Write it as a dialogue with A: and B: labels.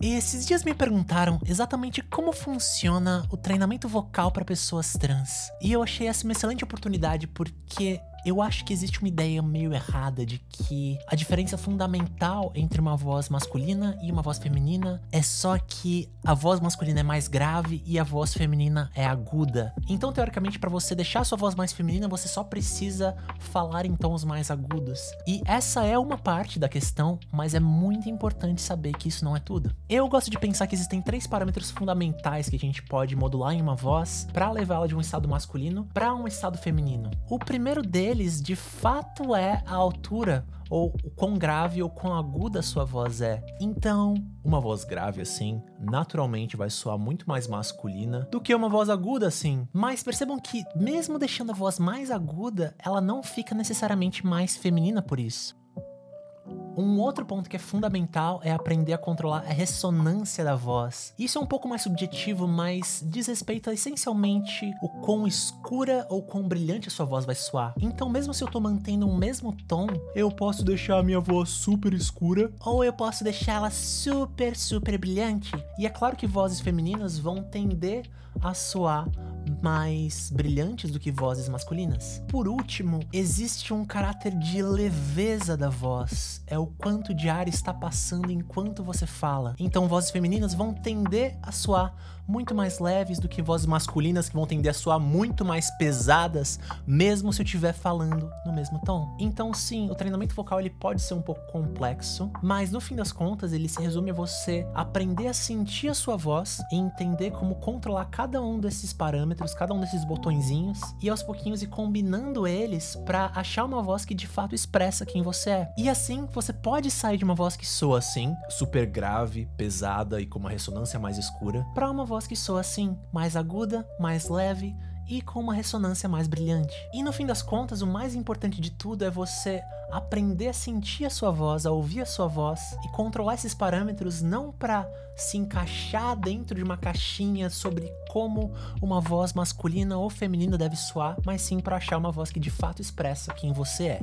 A: E esses dias me perguntaram exatamente como funciona o treinamento vocal para pessoas trans. E eu achei essa uma excelente oportunidade porque eu acho que existe uma ideia meio errada de que a diferença fundamental entre uma voz masculina e uma voz feminina é só que a voz masculina é mais grave e a voz feminina é aguda. Então, teoricamente, para você deixar a sua voz mais feminina, você só precisa falar em tons mais agudos. E essa é uma parte da questão, mas é muito importante saber que isso não é tudo. Eu gosto de pensar que existem 3 parâmetros fundamentais que a gente pode modular em uma voz para levá-la de um estado masculino para um estado feminino. O primeiro deles, de fato, é a altura, ou o quão grave ou quão aguda a sua voz é. Então, uma voz grave assim, naturalmente vai soar muito mais masculina do que uma voz aguda assim. Mas percebam que, mesmo deixando a voz mais aguda, ela não fica necessariamente mais feminina por isso. Um outro ponto que é fundamental é aprender a controlar a ressonância da voz. Isso é um pouco mais subjetivo, mas diz respeito a, essencialmente, o quão escura ou quão brilhante a sua voz vai soar. Então, mesmo se eu tô mantendo um mesmo tom, eu posso deixar a minha voz super escura, ou eu posso deixar ela super, super brilhante. E é claro que vozes femininas vão tender a soar mais brilhantes do que vozes masculinas. Por último, existe um caráter de leveza da voz. É o quanto de ar está passando enquanto você fala. Então, vozes femininas vão tender a soar muito mais leves do que vozes masculinas, que vão tender a soar muito mais pesadas, mesmo se eu estiver falando no mesmo tom. Então, sim, o treinamento vocal ele pode ser um pouco complexo, mas no fim das contas ele se resume a você aprender a sentir a sua voz e entender como controlar cada um desses parâmetros, cada um desses botõezinhos, e aos pouquinhos ir combinando eles para achar uma voz que de fato expressa quem você é. E assim, você pode sair de uma voz que soa assim, super grave, pesada e com uma ressonância mais escura, para uma voz que soa assim, mais aguda, mais leve e com uma ressonância mais brilhante. E no fim das contas, o mais importante de tudo é você aprender a sentir a sua voz, a ouvir a sua voz e controlar esses parâmetros não para se encaixar dentro de uma caixinha sobre como uma voz masculina ou feminina deve soar, mas sim para achar uma voz que de fato expressa quem você é.